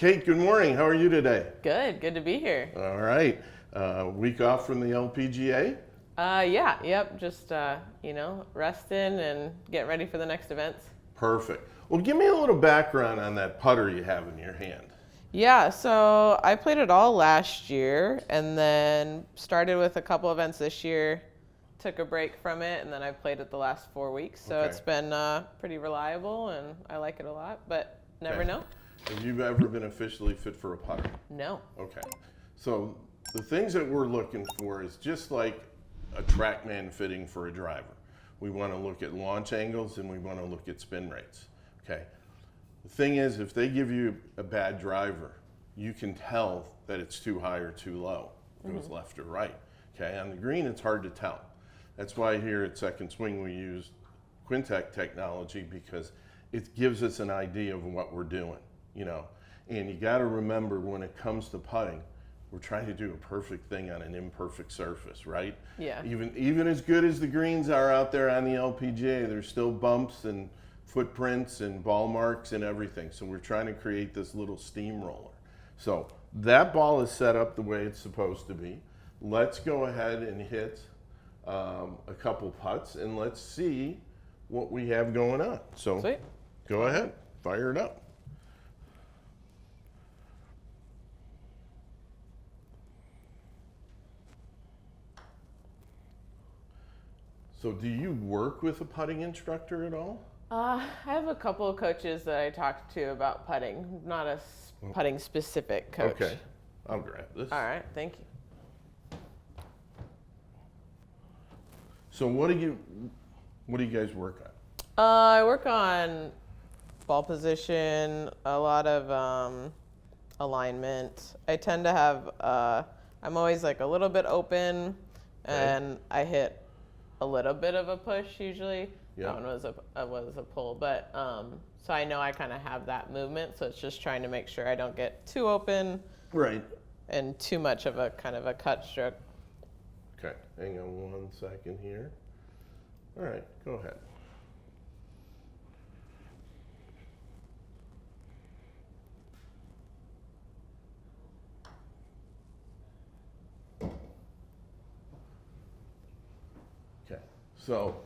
Kate, good morning. How are you today? Good to be here. All right. Week off from the LPGA? Just, resting and getting ready for the next events. Perfect. Well, give me a little background on that putter you have in your hand. Yeah, so I played it all last year and then started with a couple events this year, took a break from it, and then I played it the last 4 weeks. So It's been pretty reliable and I like it a lot, but never know. Have you ever been officially fit for a putter? No. Okay. So the things that we're looking for is just like a TrackMan fitting for a driver. We want to look at launch angles and we want to look at spin rates. Okay. The thing is, if they give you a bad driver, you can tell that it's too high or too low. It goes left or right. Okay. On the green, it's hard to tell. That's why here at Second Swing we use Quintic technology, because it gives us an idea of what we're doing. And you got to remember, when it comes to putting, we're trying to do a perfect thing on an imperfect surface, right? Yeah. Even as good as the greens are out there on the LPGA, there's still bumps and footprints and ball marks and everything. So we're trying to create this little steamroller. So that ball is set up the way it's supposed to be. Let's go ahead and hit a couple putts and let's see what we have going on. So Sweet. Go ahead, fire it up. So do you work with a putting instructor at all? I have a couple of coaches that I talk to about putting, not a putting specific coach. Okay, I'll grab this. All right, thank you. So what do you guys work on? I work on ball position, a lot of alignment. I tend to have, I'm always like a little bit open, and I hit a little bit of a push usually. Yeah. That one was a pull, but so I know I kind of have that movement. So it's just trying to make sure I don't get too open, Right. and too much of a kind of a cut stroke. Okay, hang on 1 second here. All right, go ahead. Okay, so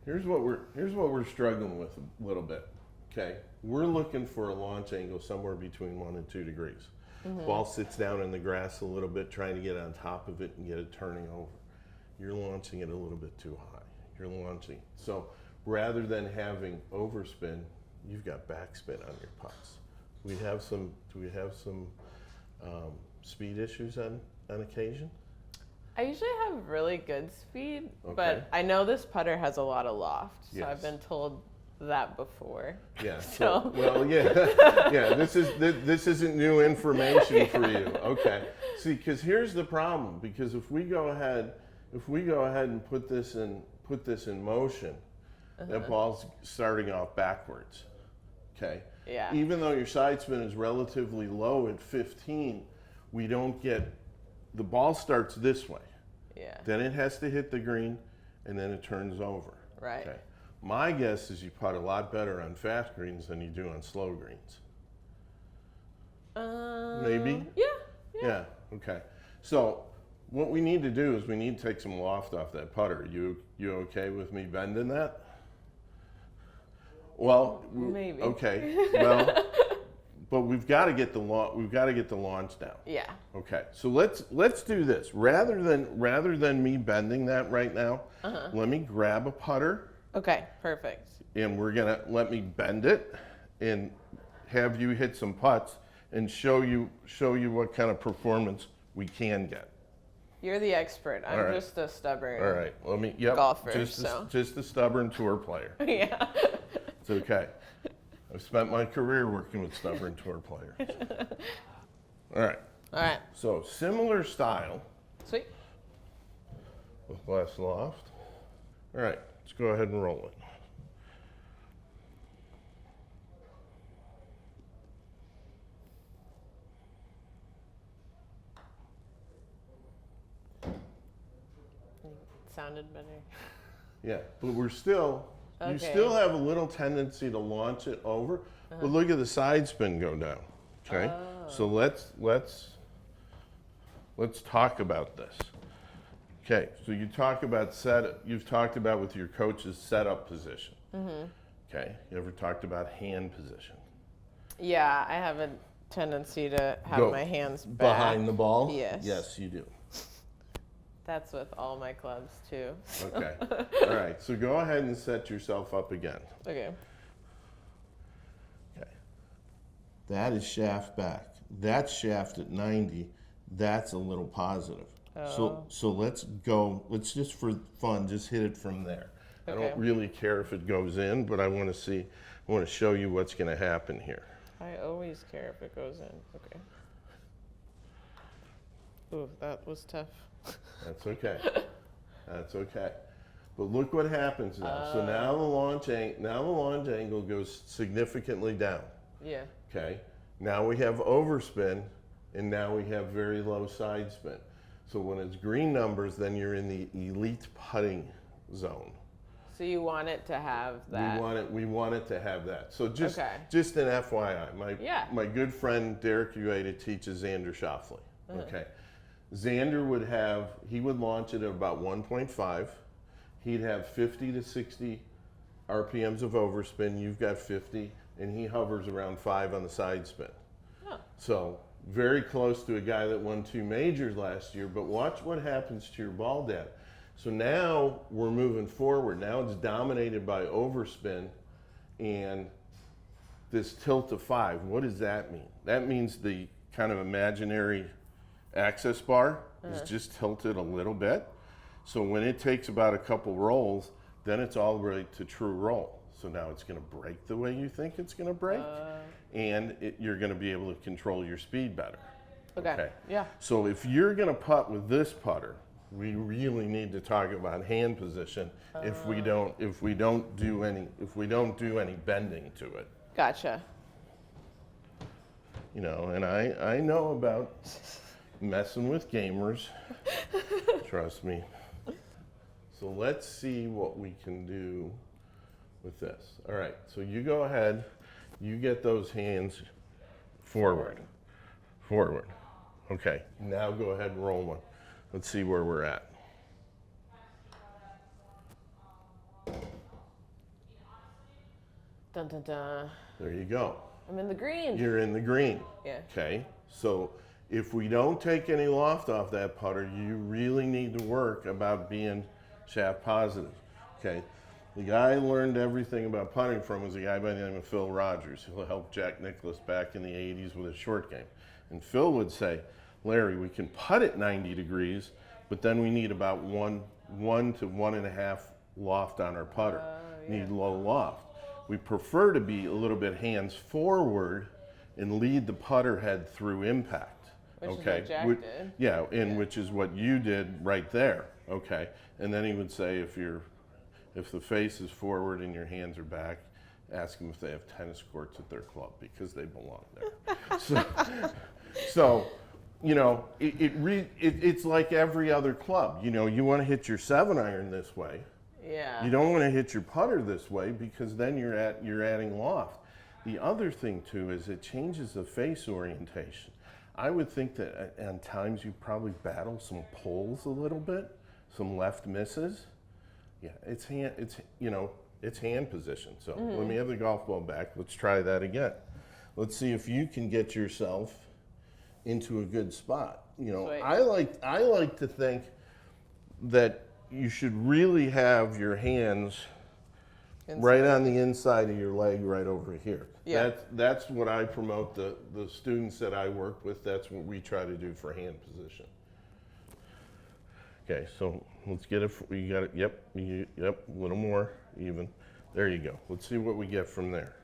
here's what we're struggling with a little bit. Okay, we're looking for a launch angle somewhere between 1 and 2 degrees. Ball sits down in the grass a little bit, trying to get on top of it and get it turning over. You're launching it a little bit too high. You're launching. So rather than having overspin, you've got backspin on your putts. Do we have some speed issues on occasion? I usually have really good speed, Okay. but I know this putter has a lot of loft, so Yes. I've been told that before. Yeah. So Well, yeah, yeah. This isn't new information for you. Okay. See, because here's the problem. Because if we go ahead and put this in motion, that ball's starting off backwards. Okay. Yeah. Even though your side spin is relatively low at 15, we don't get, the ball starts this way. Yeah. Then it has to hit the green, and then it turns over. Right. Okay. My guess is you putt a lot better on fast greens than you do on slow greens. Maybe? Yeah. Okay. So what we need to do is we need to take some loft off that putter. You okay with me bending that? Well, Maybe. Okay. Well, but we've got to get the launch down. Yeah. Okay, so let's do this. Rather than me bending that right now, let me grab a putter. Okay, perfect. And we're gonna let me bend it and have you hit some putts and show you what kind of performance we can get. You're the expert. I'm right. just a stubborn All right, golfer. Just a stubborn tour player. Yeah. It's okay. I've spent my career working with stubborn tour players. All right. All right. So similar style Sweet. with less loft. All right, let's go ahead and roll it. Sounded better. Yeah, but you still have a little tendency to launch it over, but look at the side spin go down, Okay, so let's talk about this. Okay, so you talk about you've talked about with your coach's setup position. Okay, you ever talked about hand position? Yeah, I have a tendency to have Go my hands back. behind the ball? Yes. Yes, you do. That's with all my clubs too. Okay, all right, so go ahead and set yourself up again. Okay. Okay, that is shaft back. That's shaft at 90. That's a little positive. So let's just for fun, just hit it from there. Okay. I don't really care if it goes in, but I want to show you what's going to happen here. I always care if it goes in. Okay. Ooh, that was tough. That's okay. That's okay. But look what happens now. So now the launch angle goes significantly down. Yeah. Okay. Now we have overspin, and now we have very low side spin. So when it's green numbers, then you're in the elite putting zone. So you want it to have that. We want it to have that. So just Okay. just an FYI, my good friend Derek Ueda teaches Xander Schauffele. Okay. Xander would launch it at about 1.5. He'd have 50 to 60 RPMs of overspin. You've got 50, and he hovers around 5 on the side spin. Oh. So very close to a guy that won 2 majors last year, but watch what happens to your ball data. So now we're moving forward. Now it's dominated by overspin and this tilt to 5. What does that mean? That means the kind of imaginary access bar is just tilted a little bit. So when it takes about a couple rolls, then it's all right to true roll. So now it's going to break the way you think it's going to break, and you're going to be able to control your speed better. Okay. Yeah. So if you're going to putt with this putter, we really need to talk about hand position if we don't do any bending to it. Gotcha. You know, and I know about messing with gamers. Trust me. So let's see what we can do with this. All right, so you go ahead, you get those hands forward. Okay, now go ahead and roll one. Let's see where we're at. Dun dun dun. There you go. I'm in the green. You're in the green. Yeah. Okay, so if we don't take any loft off that putter, you really need to work about being shaft positive. Okay, the guy I learned everything about putting from was a guy by the name of Phil Rogers, who helped Jack Nicklaus back in the 80s with his short game. And Phil would say, Larry, we can putt at 90 degrees, but then we need about one to 1.5 loft on our putter. Need low loft. We prefer to be a little bit hands forward and lead the putter head through impact. Which okay. is what Jack did. Yeah, which is what you did right there. Okay. And then he would say if the face is forward and your hands are back, ask them if they have tennis courts at their club because they belong there. So you know, it's like every other club. You know, you want to hit your 7-iron this way. Yeah. You don't want to hit your putter this way because then you're adding loft. The other thing too is it changes the face orientation. I would think that at times you probably battle some pulls a little bit, some left misses. Yeah, it's hand position. So let me have the golf ball back. Let's try that again. Let's see if you can get yourself into a good spot. You know, Sweet. I like to think that you should really have your hands right on the inside of your leg, right over here. Yeah. That's what I promote the students that I work with. That's what we try to do for hand position. Okay, so let's get it. You got it. Yep. Yep. A little more even. There you go. Let's see what we get from there.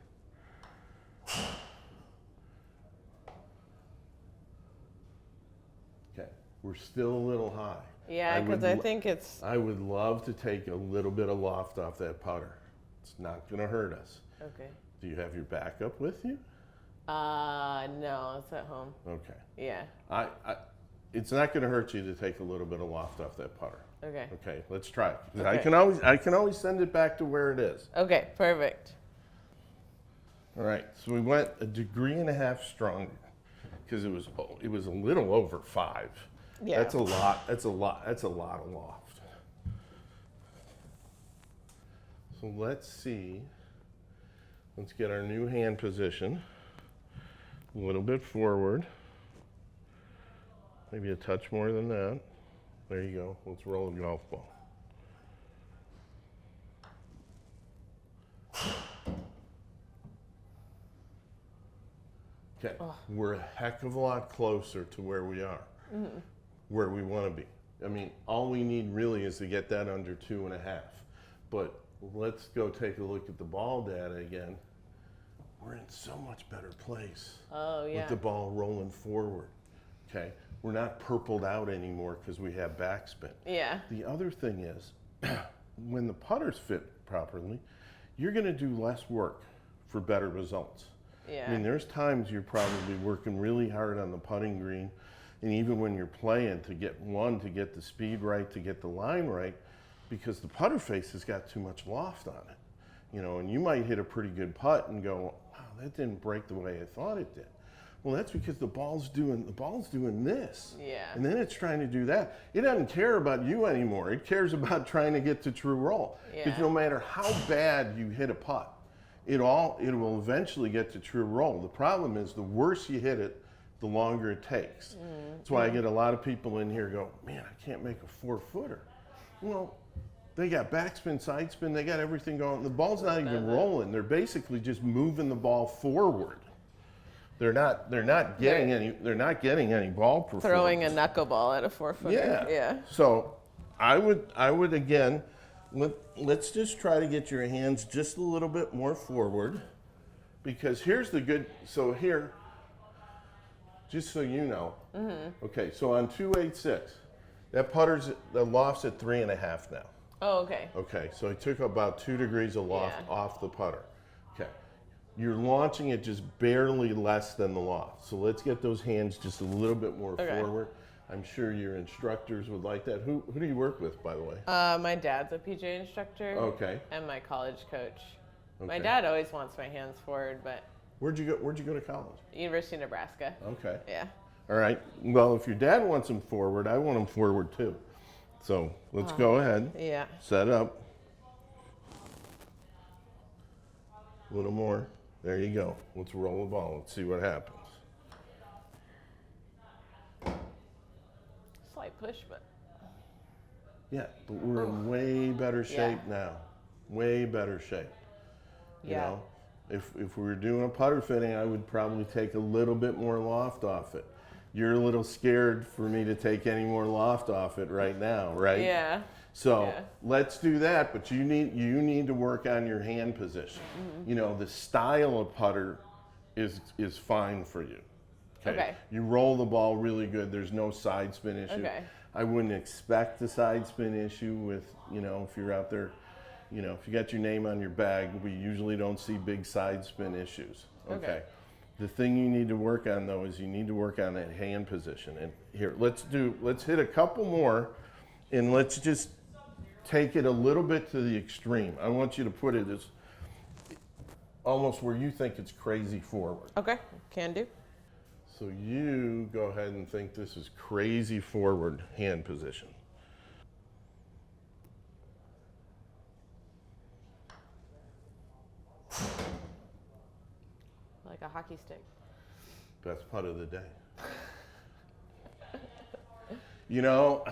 Okay, we're still a little high. Yeah, because I think it's. I would love to take a little bit of loft off that putter. It's not going to hurt us. Okay. Do you have your backup with you? No, it's at home. Okay. Yeah. It's not going to hurt you to take a little bit of loft off that putter. Okay. Okay, let's try it. Okay. I can always send it back to where it is. Okay, perfect. All right, so we went 1.5 degrees stronger. because it was a little over 5. Yeah. That's a lot. That's a lot of loft. So let's see. Let's get our new hand position. A little bit forward. Maybe a touch more than that. There you go. Let's roll a golf ball. Okay, we're a heck of a lot closer to where we are, where we want to be. I mean, all we need really is to get that under 2.5. But let's go take a look at the ball data again. We're in so much better place with the ball rolling forward. Okay, we're not purpled out anymore because we have backspin. Yeah. The other thing is, when the putters fit properly, you're going to do less work for better results. Yeah. I mean, there's times you're probably working really hard on the putting green, and even when you're playing, to get the speed right, to get the line right, because the putter face has got too much loft on it. You know, and you might hit a pretty good putt and go, wow, that didn't break the way I thought it did. Well, that's because the ball's doing this. Yeah. And then it's trying to do that. It doesn't care about you anymore. It cares about trying to get to true roll. Yeah. Because no matter how bad you hit a putt, it will eventually get to true roll. The problem is the worse you hit it, the longer it takes. That's why I get a lot of people in here go, man, I can't make a 4-footer. Well, they got backspin, side spin, they got everything going. The ball's not even rolling. They're basically just moving the ball forward. They're not getting any ball performance. Throwing a knuckleball at a 4-footer. Yeah. Yeah. So I would again, let's just try to get your hands just a little bit more forward, because here's the good. So here, just so you know. Okay. So on 286, that the loft's at 3.5 now. Oh, okay. Okay. So I took about 2 degrees of loft off the putter. Okay. You're launching it just barely less than the loft. So let's get those hands just a little bit more forward. I'm sure your instructors would like that. Who do you work with, by the way? My dad's a PGA instructor. Okay. And my college coach. Okay. My dad always wants my hands forward, but. Where'd you go to college? University of Nebraska. Okay. Yeah. All right. Well, if your dad wants them forward, I want them forward too. So let's go ahead. Yeah. Set up. A little more. There you go. Let's roll the ball. Let's see what happens. Slight push, but. Yeah, but we're in way better shape now. Way better shape. You know, if we were doing a putter fitting, I would probably take a little bit more loft off it. You're a little scared for me to take any more loft off it right now, right? Yeah. So let's do that, but you need to work on your hand position. You know, the style of putter is fine for you. Okay. You roll the ball really good. There's no side spin issue. Okay. I wouldn't expect a side spin issue with, you know, if you're out there, you know, if you got your name on your bag, we usually don't see big side spin issues. Okay. The thing you need to work on though is you need to work on that hand position. And here, let's hit a couple more, and let's just take it a little bit to the extreme. I want you to put it as almost where you think it's crazy forward. Okay, can do. So you go ahead and think this is crazy forward hand position. Like a hockey stick. Best putt of the day. You know,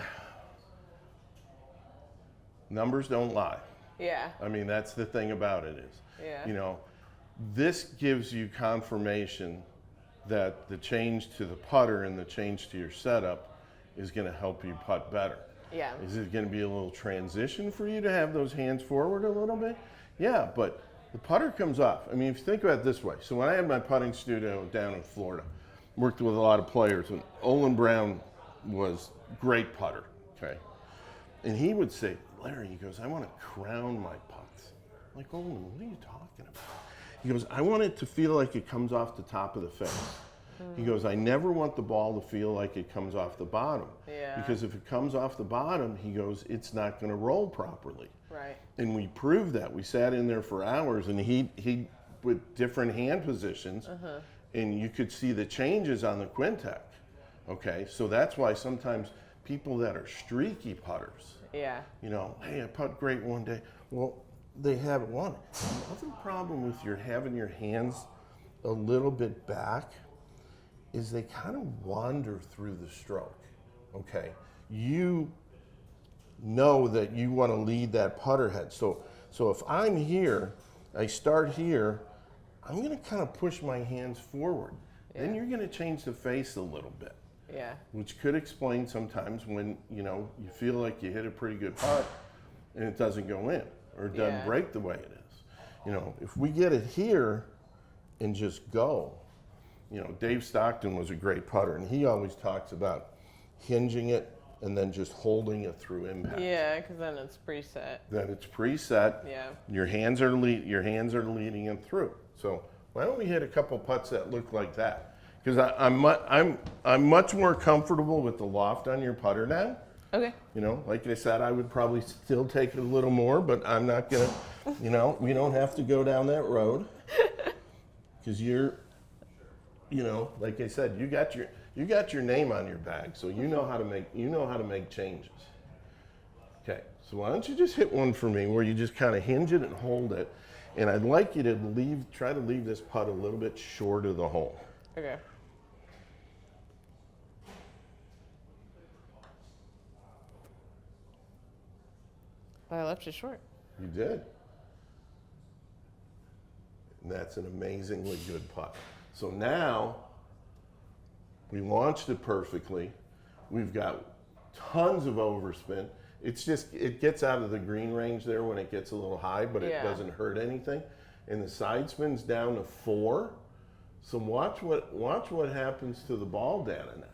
numbers don't lie. Yeah. I mean, that's the thing about it is, you know, this gives you confirmation that the change to the putter and the change to your setup is going to help you putt better. Yeah. Is it going to be a little transition for you to have those hands forward a little bit? Yeah, but the putter comes off. I mean, if you think about it this way. So when I had my putting studio down in Florida, worked with a lot of players, and Olin Brown was great putter, okay? And he would say, Larry, he goes, I want to crown my putts. I'm like, Olin, what are you talking about? He goes, I want it to feel like it comes off the top of the face. He goes, I never want the ball to feel like it comes off the bottom. Yeah. Because if it comes off the bottom, he goes, it's not going to roll properly. Right. And we proved that. We sat in there for hours, and he with different hand positions, and you could see the changes on the Quintic. Okay, so that's why sometimes people that are streaky putters, Yeah. you know, hey, I putt great one day. Well, they haven't won. The other problem with having your hands a little bit back is they kind of wander through the stroke. Okay, you know that you want to lead that putter head. So if I'm here, I start here, I'm going to kind of push my hands forward. Then you're going to change the face a little bit. Yeah. Which could explain sometimes when, you know, you feel like you hit a pretty good putt and it doesn't go in or it doesn't break the way it is. You know, if we get it here and just go, you know, Dave Stockton was a great putter and he always talks about hinging it and then just holding it through impact. Yeah, because then it's preset. Then it's preset. Yeah. Your hands are leading it through. So why don't we hit a couple putts that look like that? Because I'm much more comfortable with the loft on your putter now. Okay. You know, like I said, I would probably still take it a little more, but I'm not gonna. You know, we don't have to go down that road. Because you're, you know, like I said, you got your name on your bag, so you know how to make changes. Okay, so why don't you just hit one for me where you just kind of hinge it and hold it, and I'd like you to try to leave this putt a little bit short of the hole. Okay. I left it short. You did. And that's an amazingly good putt. So now we launched it perfectly. We've got tons of overspin. It's just, it gets out of the green range there when it gets a little high, but it doesn't hurt anything. And the side spin's down to 4. So watch what happens to the ball data now.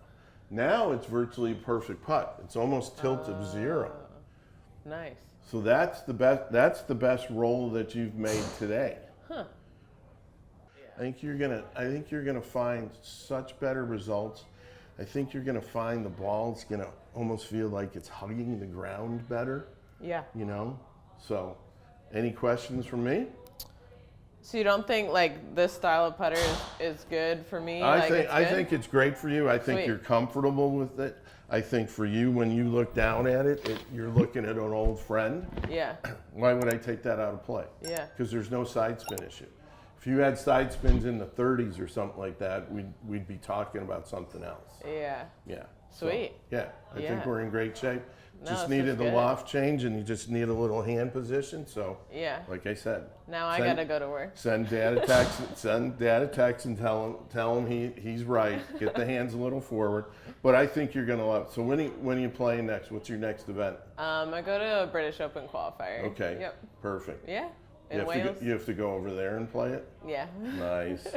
Now it's virtually a perfect putt. It's almost tilt of 0. Nice. So that's the best roll that you've made today. Huh. I think you're gonna find such better results. I think you're gonna find the ball's gonna almost feel like it's hugging the ground better. Yeah. You know? So, any questions from me? So you don't think like this style of putter is good for me? I Like, think it's great for you. I think Sweet. you're comfortable with it. I think for you, when you look down at it, you're looking at an old friend. Yeah. Why would I take that out of play? Yeah. Because there's no side spin issue. If you had side spins in the 30s or something like that, we'd be talking about something else. Yeah. Yeah. Sweet. So, yeah, I think we're in great shape. No, Just this needed is the good. loft change, and you just need a little hand position. So, Yeah. like I said, Now I gotta go to work. Send Dad a text. Send Dad a text and tell him he's right. Get the hands a little forward. But I think you're gonna love it. So when are you playing next? What's your next event? I go to a British Open qualifier. Okay. Yep. Perfect. Yeah. You In have, Wales. you have to go over there and play it? Yeah. Nice.